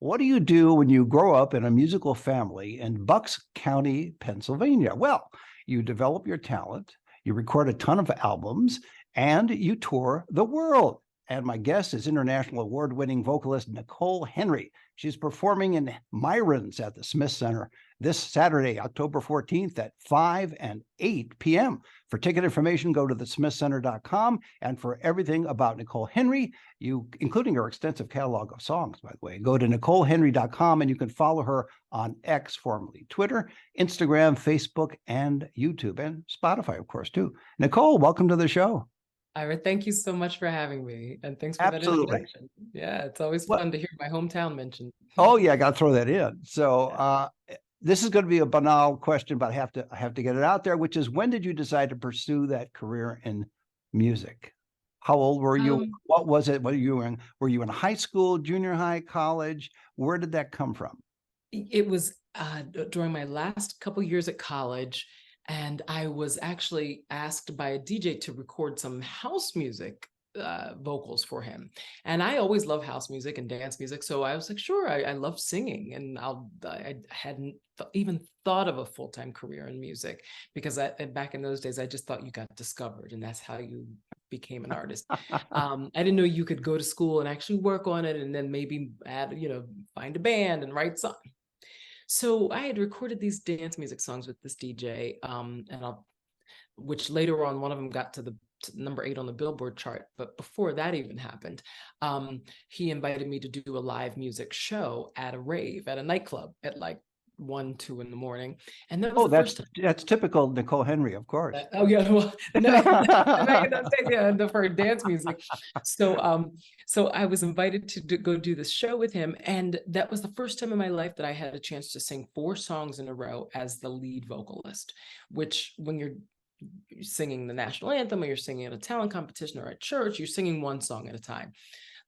What do you do when you grow up in a musical family in Bucks County, Pennsylvania? Well, you develop your talent, you record a ton of albums, and you tour the world. And my guest is international award-winning vocalist Nicole Henry. She's performing in Myron's at the Smith Center this Saturday, October 14th at 5 and 8 p.m. For ticket information, go to thesmithcenter.com. And for everything about Nicole Henry, including her extensive catalog of songs, by the way, go to NicoleHenry.com, and you can follow her on X, formerly Twitter, Instagram, Facebook, and YouTube, and Spotify, of course, too. Nicole, welcome to the show. Ira, thank you so much for having me. And thanks for Absolutely. that introduction. Yeah, it's always fun to hear my hometown mentioned. Oh, yeah, I got to throw that in. So this is going to be a banal question, but I have to get it out there, which is, when did you decide to pursue that career in music? How old were you? What was it? Were you in high school, junior high, college? Where did that come from? It was during my last couple years at college. And I was actually asked by a DJ to record some house music vocals for him. And I always love house music and dance music. So I was like, sure, I love singing. And I hadn't even thought of a full-time career in music, because back in those days, I just thought you got discovered and that's how you became an artist. I didn't know you could go to school and actually work on it and then maybe find a band and write songs. So I had recorded these dance music songs with this DJ, which later on, one of them got to number 8 on the Billboard chart. But before that even happened, he invited me to do a live music show at a rave, at a nightclub at like 1, 2 in the morning. And that was that's typical Nicole Henry, of course. Oh yeah, well, for dance music. So I was invited to go do this show with him, and that was the first time in my life that I had a chance to sing 4 songs in a row as the lead vocalist. Which, when you're singing the national anthem, or you're singing at a talent competition or at church, you're singing one song at a time.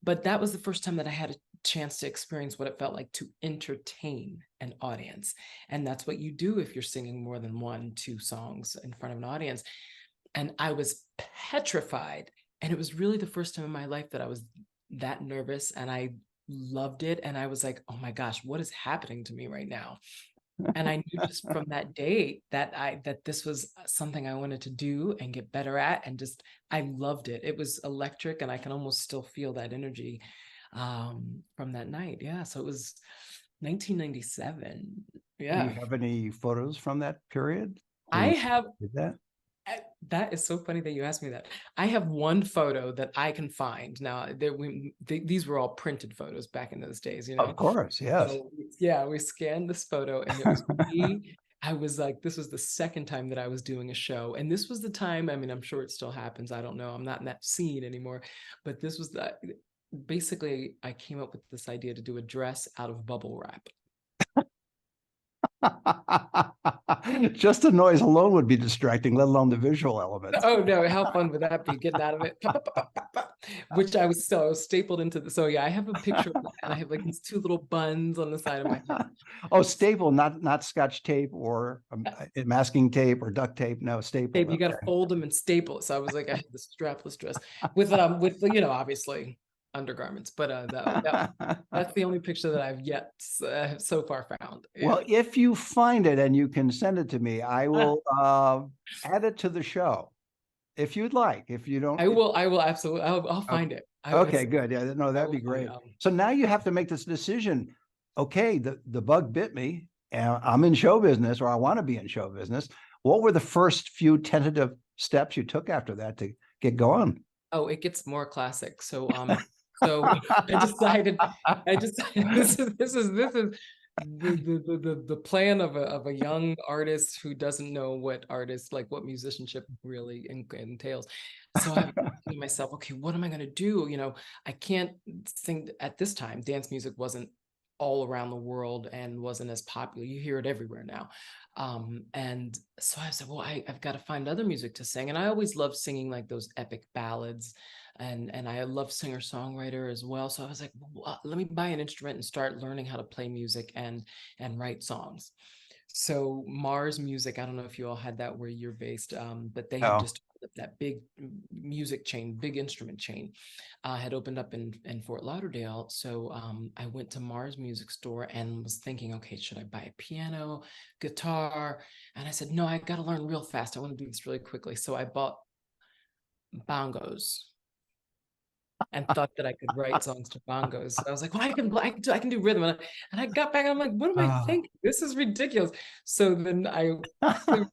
But that was the first time that I had a chance to experience what it felt like to entertain an audience. And that's what you do if you're singing more than 1, 2 songs in front of an audience. And I was petrified. And it was really the first time in my life that I was that nervous, and I loved it. And I was like, oh my gosh, what is happening to me right now? And I knew just from that day that this was something I wanted to do and get better at. And I loved it. It was electric, and I can almost still feel that energy from that night. Yeah. So it was 1997. Yeah. Do you have any photos from that period? I have. Did that? That is so funny that you asked me that. I have one photo that I can find. Now, these were all printed photos back in those days, Of course, yes. So, yeah, we scanned this photo, and it was me. I was like, this was the second time that I was doing a show. And this was the time, I mean, I'm sure it still happens. I don't know. I'm not in that scene anymore. But this was basically, I came up with this idea to do a dress out of bubble wrap. Just the noise alone would be distracting, let alone the visual elements. Oh no, how fun would that be, getting out of it? Which I was stapled into so yeah, I have a picture of that, and I have like these 2 little buns on the side of my head. Oh, staple, not Scotch tape or masking tape or duct tape. No, staple. Tape, you got to fold them and staple it. So I was like, I had this strapless dress with obviously undergarments, but that's the only picture that I've yet so far found. Yeah. Well, if you find it and you can send it to me, I will add it to the show if you'd like. If you don't, I will absolutely. I'll find it. Okay, good. Yeah, no, that'd be great. So now you have to make this decision. Okay, the bug bit me, and I'm in show business, or I want to be in show business. What were the first few tentative steps you took after that to get going? Oh, it gets more classic. So so I decided this is the plan of a young artist who doesn't know what musicianship really entails. So I thought to myself, okay, what am I going to do? I can't sing at this time. Dance music wasn't all around the world and wasn't as popular. You hear it everywhere now. And so I said, well, I've got to find other music to sing. And I always loved singing like those epic ballads. And I love singer-songwriter as well. So I was like, well, let me buy an instrument and start learning how to play music and write songs. So Mars Music, I don't know if you all had that where you're based, but they have just that big music chain, big instrument chain, had opened up in Fort Lauderdale. So I went to Mars Music Store and was thinking, okay, should I buy a piano, guitar? And I said, no, I got to learn real fast. I want to do this really quickly. So I bought bongos and thought that I could write songs to bongos. So I was like, well, I can do rhythm. And I got back and I'm like, what am I thinking? This is ridiculous. So then I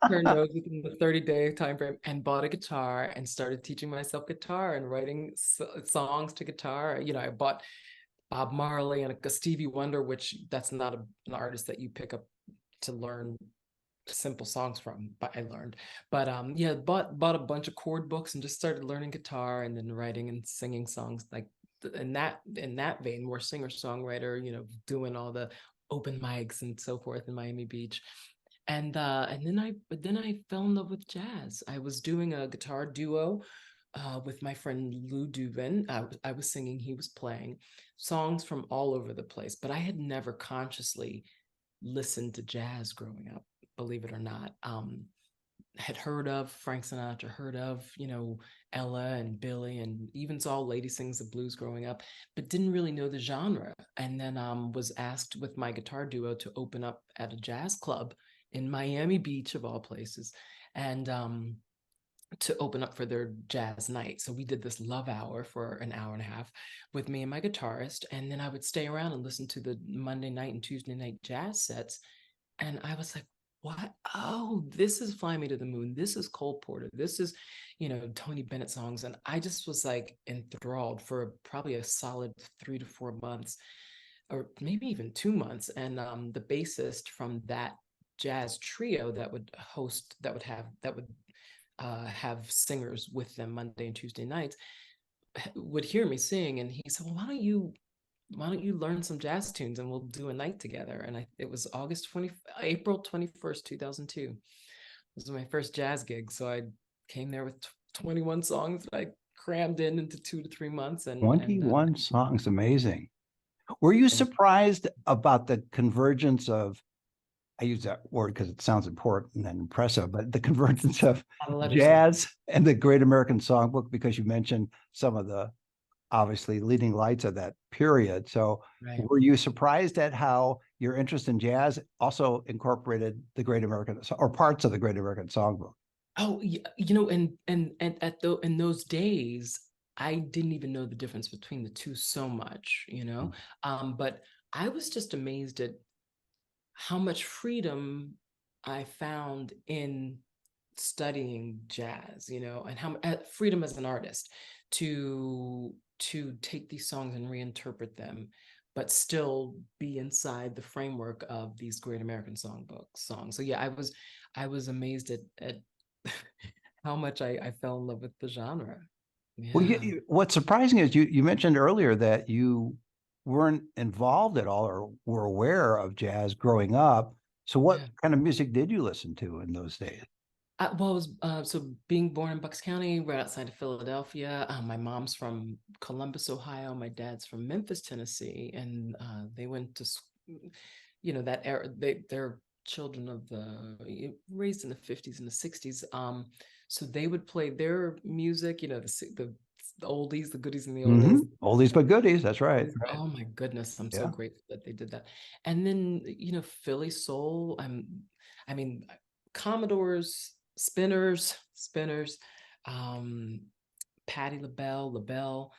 turned those within the 30-day time frame and bought a guitar and started teaching myself guitar and writing songs to guitar. You know, I bought Bob Marley and a Stevie Wonder, which that's not an artist that you pick up to learn simple songs from, but I learned. But yeah, bought a bunch of chord books and just started learning guitar and then writing and singing songs like in that vein, more singer-songwriter, you know, doing all the open mics and so forth in Miami Beach. And then I fell in love with jazz. I was doing a guitar duo with my friend Lou Dubin. I was singing, he was playing songs from all over the place, but I had never consciously listened to jazz growing up, believe it or not. Had heard of Frank Sinatra, heard of, you know, Ella and Billy, and even saw Lady Sings the Blues growing up, but didn't really know the genre. And then was asked with my guitar duo to open up at a jazz club in Miami Beach, of all places, and to open up for their jazz night. So we did this love hour for an hour and a half with me and my guitarist, and then I would stay around and listen to the Monday night and Tuesday night jazz sets. And I was like, what? Oh, this is Fly Me to the Moon. This is Cole Porter. This is, you know, Tony Bennett songs. And I just was like enthralled for probably a solid 3 to 4 months, or maybe even 2 months. And the bassist from that jazz trio that would have singers with them Monday and Tuesday nights would hear me sing, and he said, well, why don't you learn some jazz tunes and we'll do a night together? And it was April 21st, 2002. This was my first jazz gig. So I came there with 21 songs that I crammed into 2 to 3 months. And 21 songs, amazing. Were you surprised about the convergence of, I use that word because it sounds important and impressive, but the convergence of jazz and the Great American Songbook, because you mentioned some of the obviously leading lights of that period. So were you surprised at how your interest in jazz also incorporated the Great American, or parts of the Great American Songbook? Oh, you know, and in those days, I didn't even know the difference between the two so much, you know. But I was just amazed at how much freedom I found in studying jazz, you know, and how freedom as an artist to take these songs and reinterpret them, but still be inside the framework of these Great American Songbook songs. So yeah, I was amazed at how much I fell in love with the genre. Yeah. Well, what's surprising is you mentioned earlier that you weren't involved at all or were aware of jazz growing up. So what kind of music did you listen to in those days? Well, so being born in Bucks County, right outside of Philadelphia, my mom's from Columbus, Ohio. My dad's from Memphis, Tennessee, and they went to, you know, that era. They're children of raised in the 50s and the 60s. So they would play their music, you know, the oldies, the goodies, and the oldies. Oldies but goodies. That's right. Oh my goodness, I'm so grateful that they did that. And then, you know, Philly soul. I mean, Commodores, spinners, Patti LaBelle,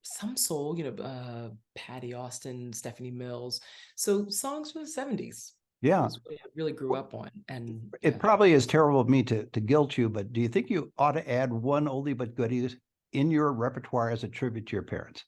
some soul, you know, Patty Austin, Stephanie Mills. So songs from the 70s. Yeah. What I really grew up on. And it probably is terrible of me to guilt you, but do you think you ought to add one oldie but goodies in your repertoire as a tribute to your parents?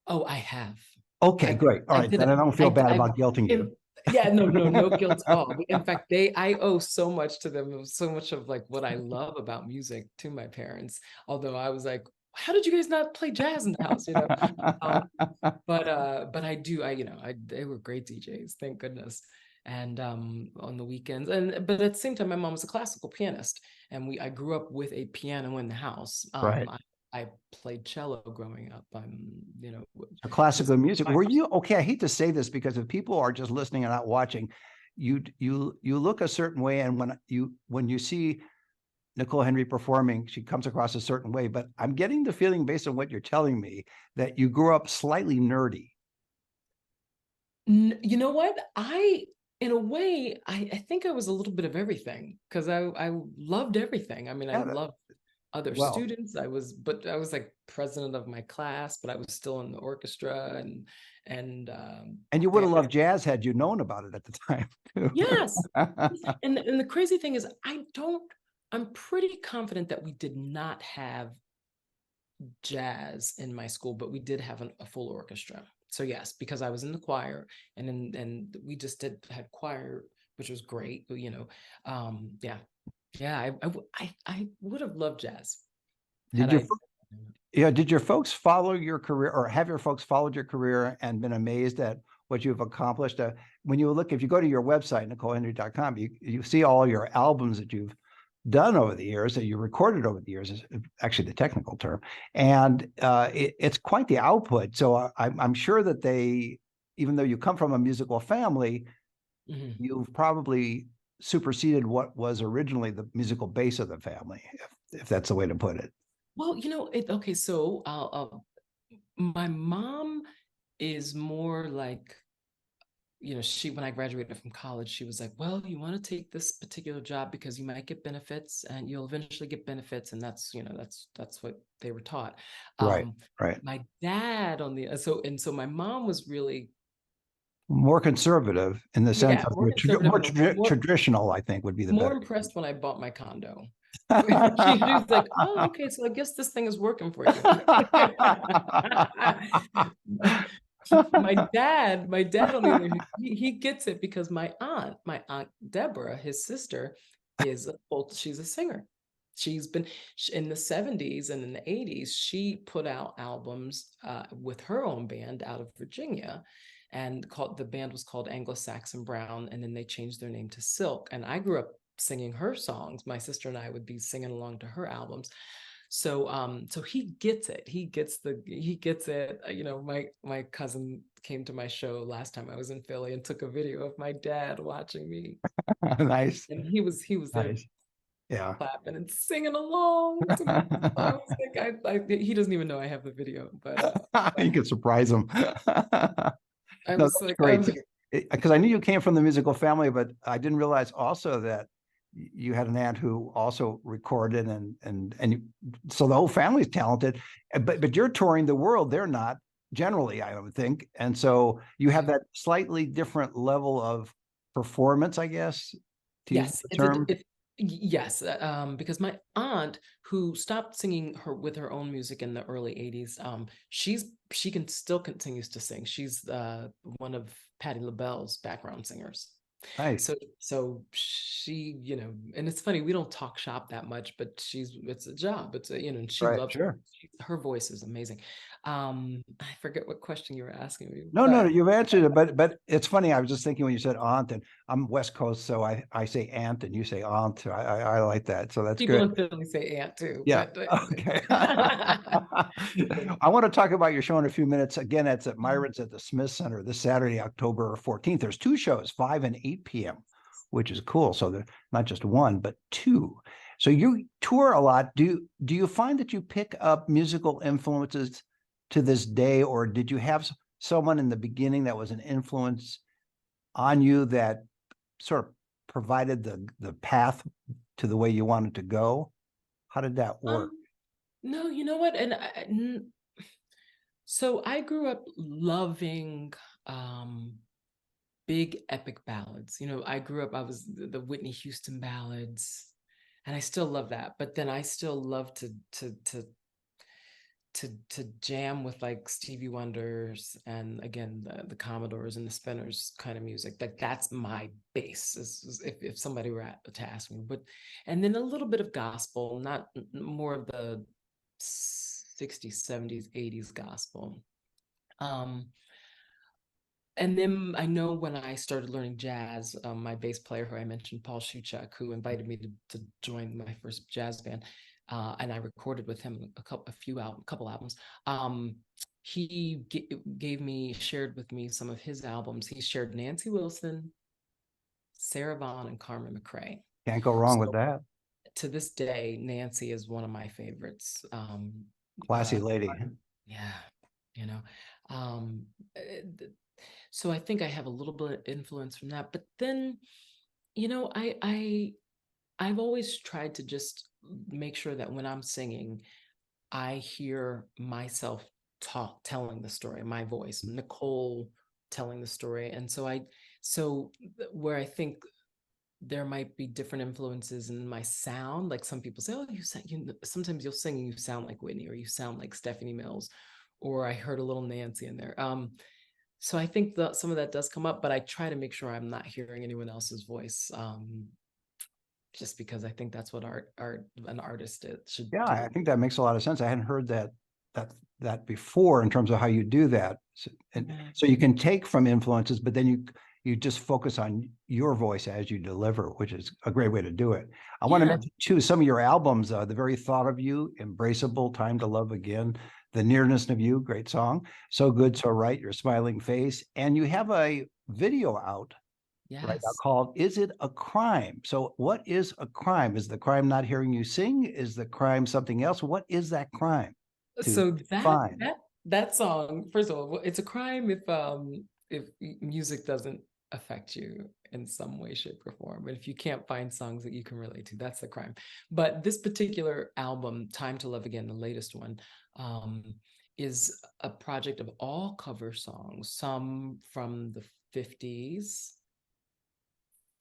Oh, I have. Okay, great. All right. Then I don't feel bad about guilting you. Yeah, no guilt at all. In fact, I owe so much to them. So much of like what I love about music to my parents. Although I was like, how did you guys not play jazz in the house? You know, but I do. They were great DJs, thank goodness. And on the weekends, but at the same time, my mom was a classical pianist, and I grew up with a piano in the house. Right. I played cello growing up. You know, classical music. Were you okay? I hate to say this because if people are just listening and not watching, you look a certain way, and when you see Nicole Henry performing, she comes across a certain way, but I'm getting the feeling based on what you're telling me that you grew up slightly nerdy. You know what? In a way, I think I was a little bit of everything because I loved everything. I mean, I Yeah, loved other well, students. But I was like president of my class, but I was still in the orchestra and and you would have yeah, loved jazz had you known about it at the time too. yes. And the crazy thing is, I'm pretty confident that we did not have jazz in my school, but we did have a full orchestra. So yes, because I was in the choir, and we just had choir, which was great. But, yeah, yeah, I would have loved jazz had Did your I. Yeah, did your folks follow your career, or have your folks followed your career and been amazed at what you've accomplished? When you look, if you go to your website, NicoleHenry.com, you see all your albums that you've done over the years, that you recorded over the years, is actually the technical term. And it's quite the output. So I'm sure that even though you come from a musical family, Mhm. you've probably superseded what was originally the musical base of the family, if that's the way to put it. Well, okay, so my mom is more like, when I graduated from college, she was like, well, you want to take this particular job because you might get benefits and you'll eventually get benefits. And that's what they were taught. Right, right. My dad so my mom was really, More conservative in the sense yeah, of more conservative more and more, traditional, I think would be the more better. impressed when I bought my condo. She was like, oh, okay, so I guess this thing is working for you. My dad on the other hand, he gets it because my aunt Deborah, his sister, she's a singer. She's been in the 70s and in the 80s, she put out albums with her own band out of Virginia, and the band was called Anglo-Saxon Brown, and then they changed their name to Silk. And I grew up singing her songs. My sister and I would be singing along to her albums. So he gets it. He gets it. My cousin came to my show last time I was in Philly and took a video of my dad watching me. Nice, And he was there nice. Yeah. clapping and singing along to my songs. Like he doesn't even know I have the video, but You could surprise them. I No, was that's like, great. Because I knew you came from the musical family, but I didn't realize also that you had an aunt who also recorded, so the whole family's talented. But you're touring the world; they're not generally, I would think, and so you have that slightly different level of performance, I guess, to use yes, the term. yes, because my aunt, who stopped singing with her own music in the early 80s, she continues to sing. She's one of Patti LaBelle's background singers. Nice, So she, and it's funny, we don't talk shop that much, but it's a job. And she right? loves it. Sure. Her voice is amazing. I forget what question you were asking me, No, no, but you've answered it, but it's funny. I was just thinking when you said aunt, and I'm West Coast, so I say aunt and you say aunt. I like that, so that's people good. in Philly say aunt too, Yeah. but Okay. I want to talk about your show in a few minutes. Again, it's at Myron's at the Smith Center this Saturday, October 14th. There's two shows, 5 and 8 p.m., which is cool. So they're not just one, but two. So you tour a lot. Do you find that you pick up musical influences to this day, or did you have someone in the beginning that was an influence on you that sort of provided the path to the way you wanted to go? How did that work? no, you know what? So I grew up loving big epic ballads. I was the Whitney Houston ballads, and I still love that. But then I still love to jam with like Stevie Wonders and again the Commodores and the Spinners kind of music. Like that's my base. If somebody were to ask me, and then a little bit of gospel, not more of the 60s, 70s, 80s gospel. And then I know when I started learning jazz, my bass player, who I mentioned, Paul Shuchuk, who invited me to join my first jazz band, and I recorded with him a couple albums. He shared with me some of his albums. He shared Nancy Wilson, Sarah Vaughan, and Carmen McRae. Can't go wrong with So that. to this day, Nancy is one of my favorites. Classy lady. Yeah, you know. So I think I have a little bit of influence from that. But then, I've always tried to just make sure that when I'm singing, I hear myself telling the story, my voice, Nicole telling the story. And so where I think there might be different influences in my sound, like some people say, oh, sometimes you'll sing and you sound like Whitney, or you sound like Stephanie Mills, or I heard a little Nancy in there. So I think that some of that does come up, but I try to make sure I'm not hearing anyone else's voice. Just because I think that's what an artist should Yeah, do. I think that makes a lot of sense. I hadn't heard that before in terms of how you do that. So you can take from influences, but then you just focus on your voice as you deliver, which is a great way to do it. I want to mention too some of your albums, The Very Thought of You, Embraceable, Time to Love Again, The Nearness of You, great song, So Good, So Right, Your Smiling Face, and you have a video out right now called Is It a Crime? So what is a crime? Is the crime not hearing you sing? Is the crime something else? What is that crime? So that song, first of all, it's a crime if music doesn't affect you in some way, shape, or form. But if you can't find songs that you can relate to, that's the crime. But this particular album, Time to Love Again, the latest one, is a project of all cover songs, some from the 50s,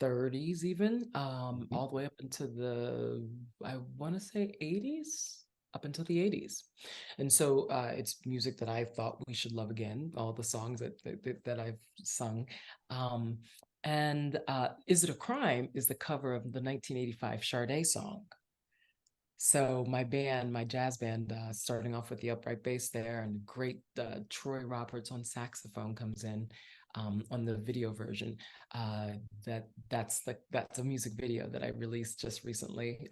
30s even, all the way up into I want to say 80s, up until the 80s. And so it's music that I thought we should love again, all the songs that I've sung. And Is It a Crime is the cover of the 1985 Sade song. So my jazz band, starting off with the upright bass there, and great Troy Roberts on saxophone comes in on the video version. That's a music video that I released just recently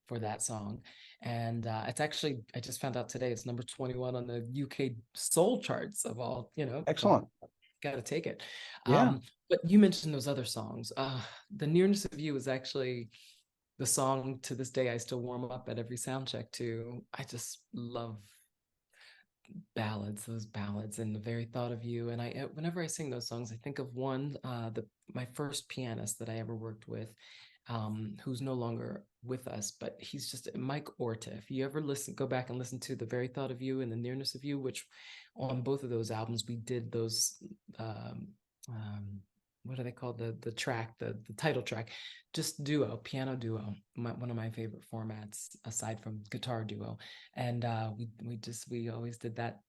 for that song, and it's actually, I just found out today, it's number 21 on the UK soul charts of all. Excellent. Got to take it. Yeah. But you mentioned those other songs. The Nearness of You is actually the song to this day I still warm up at every sound check to. I just love those ballads, and The Very Thought of You. And whenever I sing those songs, I think of one, my first pianist that I ever worked with, who's no longer with us, but he's just Mike Orta. If you ever go back and listen to The Very Thought of You and The Nearness of You, which on both of those albums, we did those, what are they called? The track, the title track, just duo, piano duo, one of my favorite formats aside from guitar duo. And we always did that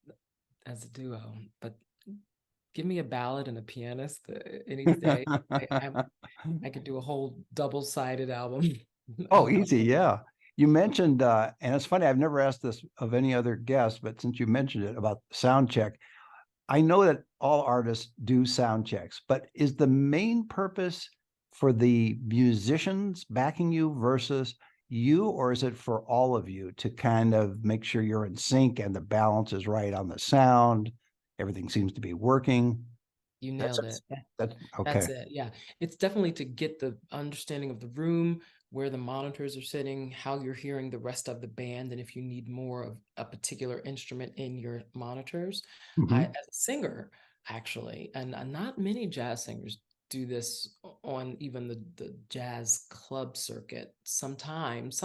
as a duo. But give me a ballad and a pianist any day. I could do a whole double-sided album. Oh, easy. Yeah. You mentioned, and it's funny, I've never asked this of any other guest, but since you mentioned it about Soundcheck, I know that all artists do sound checks, but is the main purpose for the musicians backing you versus you, or is it for all of you to kind of make sure you're in sync and the balance is right on the sound? Everything seems to be working. You nailed it. Okay. That's it. Yeah. It's definitely to get the understanding of the room, where the monitors are sitting, how you're hearing the rest of the band, and if you need more of a particular instrument in your monitors. As a singer, actually, and not many jazz singers do this on even the jazz club circuit. Sometimes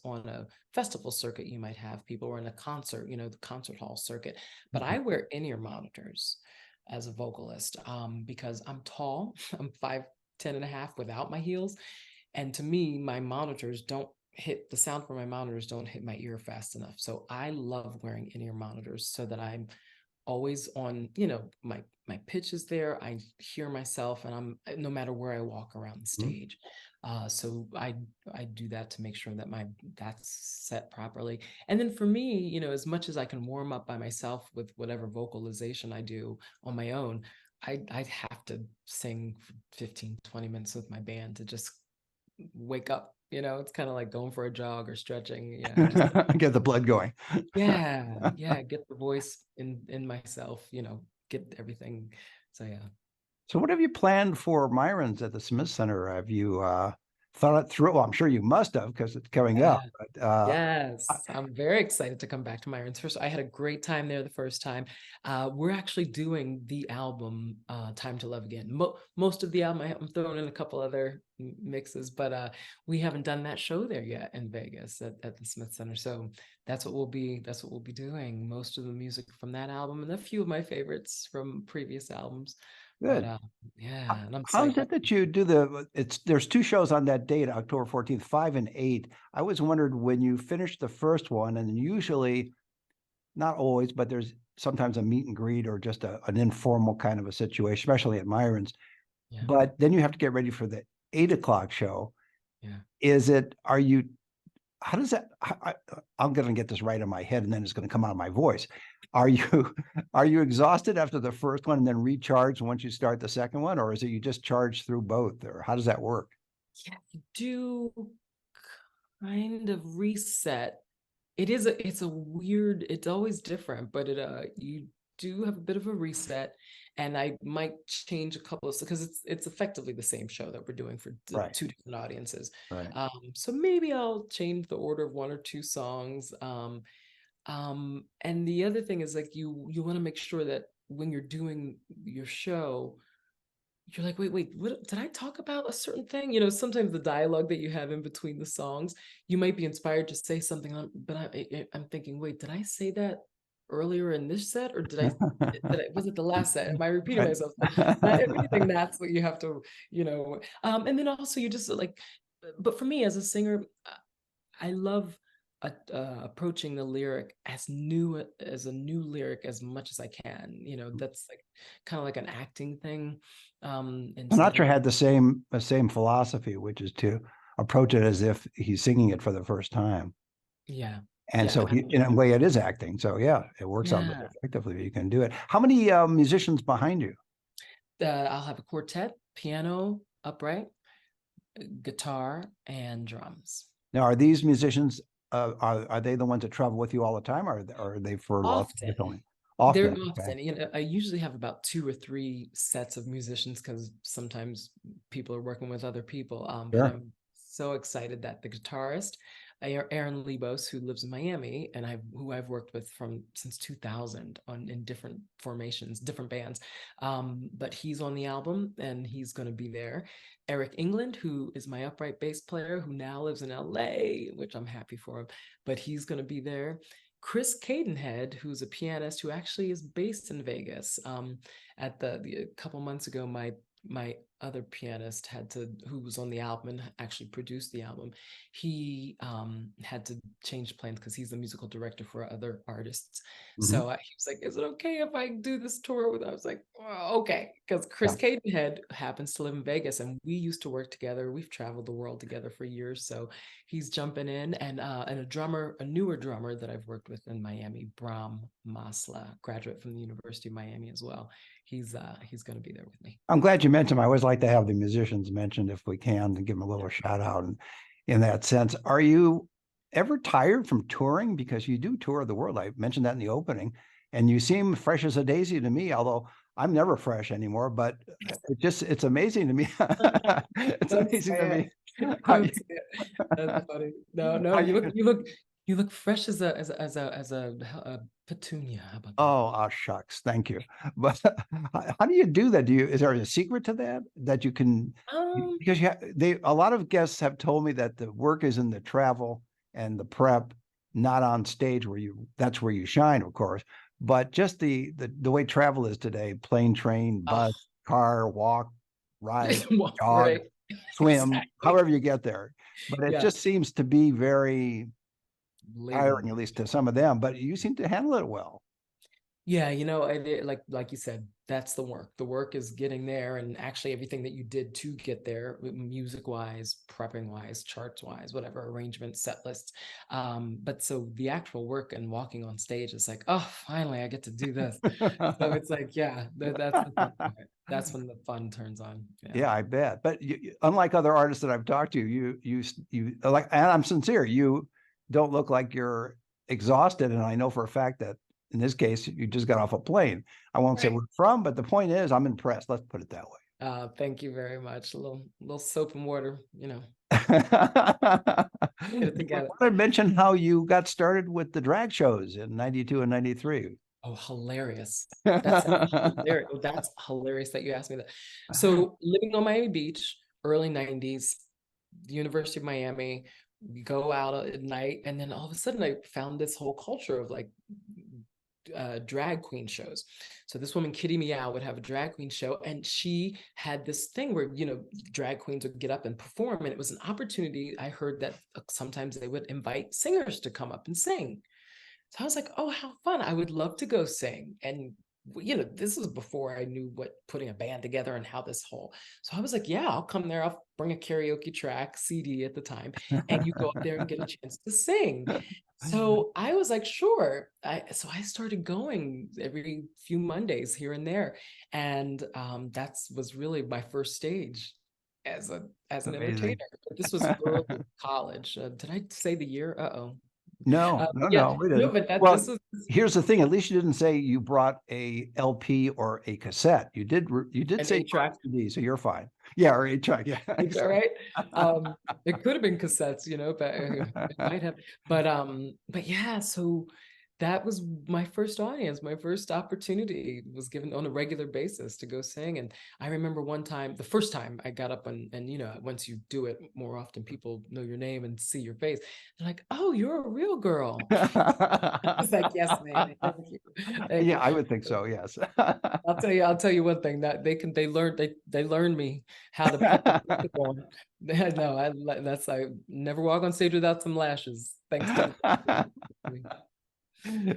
on a festival circuit, you might have people, or in a concert, the concert hall circuit. But I wear in-ear monitors as a vocalist because I'm tall. I'm 5'10" and a half without my heels. And to me, my monitors don't hit, the sound from my monitors don't hit my ear fast enough. So I love wearing in-ear monitors so that I'm always on, my pitch is there. I hear myself, and I'm, no matter where I walk around the stage. So I do that to make sure that that's set properly. And then for me, as much as I can warm up by myself with whatever vocalization I do on my own, I'd have to sing for 15, 20 minutes with my band to just wake up. It's kind of like going for a jog or stretching. Get the blood going. Yeah, get the voice in myself, get everything. So yeah. So what have you planned for Myron's at the Smith Center? Have you thought it through? Well, I'm sure you must have because it's coming Yeah. up. But Yes, I'm very excited to come back to Myron's. First, I had a great time there the first time. We're actually doing the album Time to Love Again. Most of the album, I'm throwing in a couple other mixes, but we haven't done that show there yet in Vegas at the Smith Center. So that's what we'll be doing. Most of the music from that album and a few of my favorites from previous albums. But good. yeah, and I'm How is psyched. it that you do there's two shows on that date, October 14th, 5 and 8. I always wondered when you finish the first one, and usually, not always, but there's sometimes a meet and greet or just an informal kind of a situation, especially at Myron's. Yeah, But then you have to get ready for the 8 o'clock show. yeah. How does that, I'm going to get this right in my head and then it's going to come out of my voice. Are you, are you exhausted after the first one and then recharge once you start the second one? Or is it you just charge through both? Or how does that work? Yeah, you do kind of reset. It's a weird, it's always different, but you do have a bit of a reset, and I might change a couple of, because it's effectively the same show that we're doing for Right. two different audiences. Right. So maybe I'll change the order of one or two songs. And the other thing is, like, you want to make sure that when you're doing your show, you're like, wait, what did I talk about a certain thing? You know, sometimes the dialogue that you have in between the songs, you might be inspired to say something, but I'm thinking, wait, did I say that earlier in this set, or was it the last set? Am I repeating Right. myself? Not everything, that's what you have to, and then also you just like, but for me as a singer, I love approaching the lyric as a new lyric as much as I can. That's like kind of like an acting thing. Instead Sinatra of, had the same philosophy, which is to approach it as if he's singing it for the first time. yeah, And yeah, so in a way, it is acting. So yeah, it works out really yeah. effectively. You can do it. How many musicians behind you? I'll have a quartet, piano, upright, guitar, and drums. Now, are these musicians? Are they the ones that travel with you all the time, or are they for Los Angeles Often. only? They're Often, okay. often, I usually have about 2 or 3 sets of musicians, because sometimes people are working with other people. But Sure. I'm so excited that the guitarist, Aaron Lebos, who lives in Miami, and who I've worked with since 2000 in different formations, different bands. But he's on the album and he's going to be there. Eric England, who is my upright bass player, who now lives in LA, which I'm happy for him, but he's going to be there. Chris Cadenhead, who's a pianist who actually is based in Vegas. At a couple months ago, my other pianist who was on the album and actually produced the album, he had to change plans because he's the musical director for other artists. So he was like, "Is it okay if I do this tour with?" I was like, "Oh, okay," because Chris Cadenhead happens to live in Vegas, and we used to work together. We've traveled the world together for years, so he's jumping in, and a newer drummer that I've worked with in Miami, Bram Masla, graduate from the University of Miami as well. He's going to be there with me. I'm glad you mentioned them. I always like to have the musicians mentioned if we can, to give them a little shout out. And in that sense, are you ever tired from touring? Because you do tour the world. I mentioned that in the opening, and you seem fresh as a daisy to me, although I'm never fresh anymore, but it's amazing to me. It's amazing to me. That's funny. No, you look fresh as a petunia. How about that? Oh, shucks. Thank you. But how do you do that? Is there a secret to that you can, because a lot of guests have told me that the work is in the travel and the prep, not on stage that's where you shine, of course. But just the way travel is today, plane, train, bus, car, walk, ride, jog, Right. swim, Exactly. however you get there. But it just seems to be very tiring, at least to some of them, but you seem to handle it well. Yeah, like you said, that's the work. The work is getting there, and actually everything that you did to get there, music wise, prepping wise, charts wise, whatever, arrangement, set lists. But so the actual work and walking on stage is like, oh, finally I get to do this. So it's like, yeah, that's the fun part. That's when the fun turns on. Yeah, I bet. But unlike other artists that I've talked to, you like, and I'm sincere, you don't look like you're exhausted. And I know for a fact that in this case, you just got off a plane. I won't say where from, but the point is, I'm impressed. Let's put it that way. Thank you very much. A little soap and water, Get it I together. want to mention how you got started with the drag shows in 92 and 93. Oh, hilarious. That's hilarious. That's hilarious that you asked me that. So living on Miami Beach, early 90s, the University of Miami, we go out at night, and then all of a sudden I found this whole culture of like drag queen shows. So this woman, Kitty Meow, would have a drag queen show, and she had this thing where, you know, drag queens would get up and perform, and it was an opportunity. I heard that sometimes they would invite singers to come up and sing. So I was like, oh, how fun. I would love to go sing. And, you know, this was before I knew what putting a band together and how this whole. So I was like, yeah, I'll come there. I'll bring a karaoke track, CD at the time, and you go up there and get a chance to sing. So I was like, sure. So I started going every few Mondays here and there. And that was really my first stage as an entertainer. But this was early college. Did I say the year? Uh-oh. No, Yeah, we no, didn't. but that Well, this was here's the thing. At least you didn't say you brought a LP or a cassette. You did an say 8-track. CD, so you're fine. Yeah, or 8-track. Yeah. All right. It could have been cassettes, you know, but it might have. But yeah, so that was my first audience. My first opportunity was given on a regular basis to go sing. And I remember one time, the first time I got up and you know, once you do it more often, people know your name and see your face. They're like, "Oh, you're a real girl." It's like, "Yes, ma'am. Thank you. Thank Yeah, you." I would think so. Yes. I'll tell you one thing that they learned me how to put the makeup on. No, I never walk on stage without some lashes. Thanks to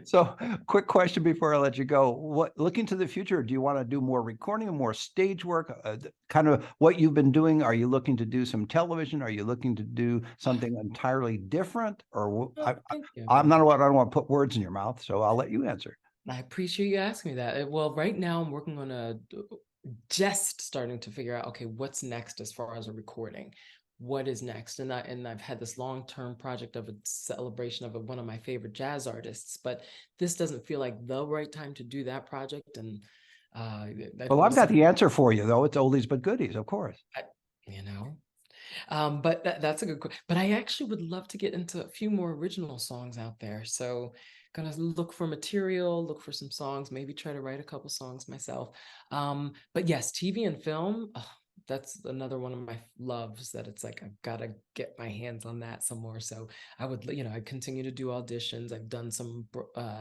So, quick question before I let you go. Looking to the future, do you want to do more recording or more stage work? Kind of what you've been doing. Are you looking to do some television? Are you looking to do something entirely different? Or thank you. I don't want to put words in your mouth, so I'll let you answer. I appreciate you asking me that. Well, right now I'm working on just starting to figure out, okay, what's next as far as a recording? What is next? And I've had this long-term project of a celebration of one of my favorite jazz artists, but this doesn't feel like the right time to do that project. And Well, I've got the answer for you, though. It's oldies but goodies, of course. You know, but that's a good question. But I actually would love to get into a few more original songs out there. So gonna look for material, look for some songs, maybe try to write a couple songs myself. But yes, TV and film, that's another one of my loves, that it's like I've got to get my hands on that some more. So I would, you know, I continue to do auditions. I've done some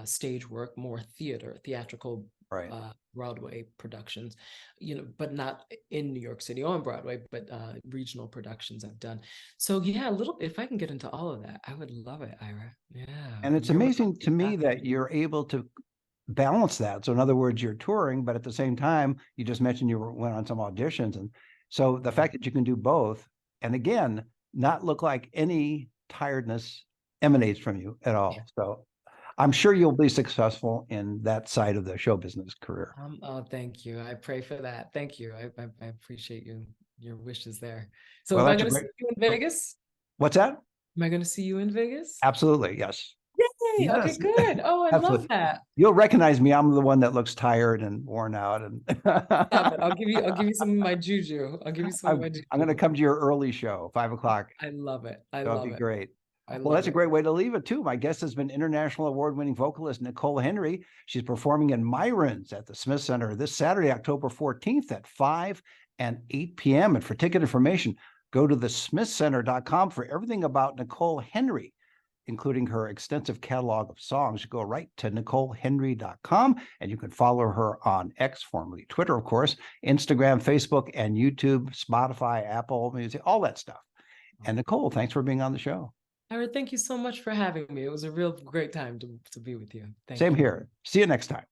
stage work, more theatrical Right. Broadway productions, you know, but not in New York City on Broadway, but regional productions I've done. So yeah, a little, if I can get into all of that, I would love it, Ira. Yeah. And it's amazing to me that you're able to balance that. So in other words, you're touring, but at the same time, you just mentioned you went on some auditions. And so the fact that you can do both, and again, not look like any tiredness emanates from you at all. So I'm sure you'll be successful in that side of the show business career. Oh, thank you. I pray for that. Thank you. I appreciate your wishes there. So Well, am I going to see you in Vegas? What's that? Am I going to see you in Vegas? Absolutely. Yes. Yay. Yes. Okay, good. Oh, I Absolutely. love that. You'll recognize me. I'm the one that looks tired and worn out. And Stop it. I'll give you some of my juju. I'll give you some of my juju. I'm going to come to your early show, 5 o'clock. I love it. That'll be great. Well, that's a great way to leave it too. My guest has been international award-winning vocalist Nicole Henry. She's performing in Myron's at the Smith Center this Saturday, October 14th at 5 and 8 p.m. And for ticket information, go to thesmithcenter.com for everything about Nicole Henry, including her extensive catalog of songs. You go right to NicoleHenry.com, and you can follow her on X, formerly Twitter, of course, Instagram, Facebook, and YouTube, Spotify, Apple Music, all that stuff. And Nicole, thanks for being on the show. Ira, thank you so much for having me. It was a real great time to be with you. Same here. See you next time.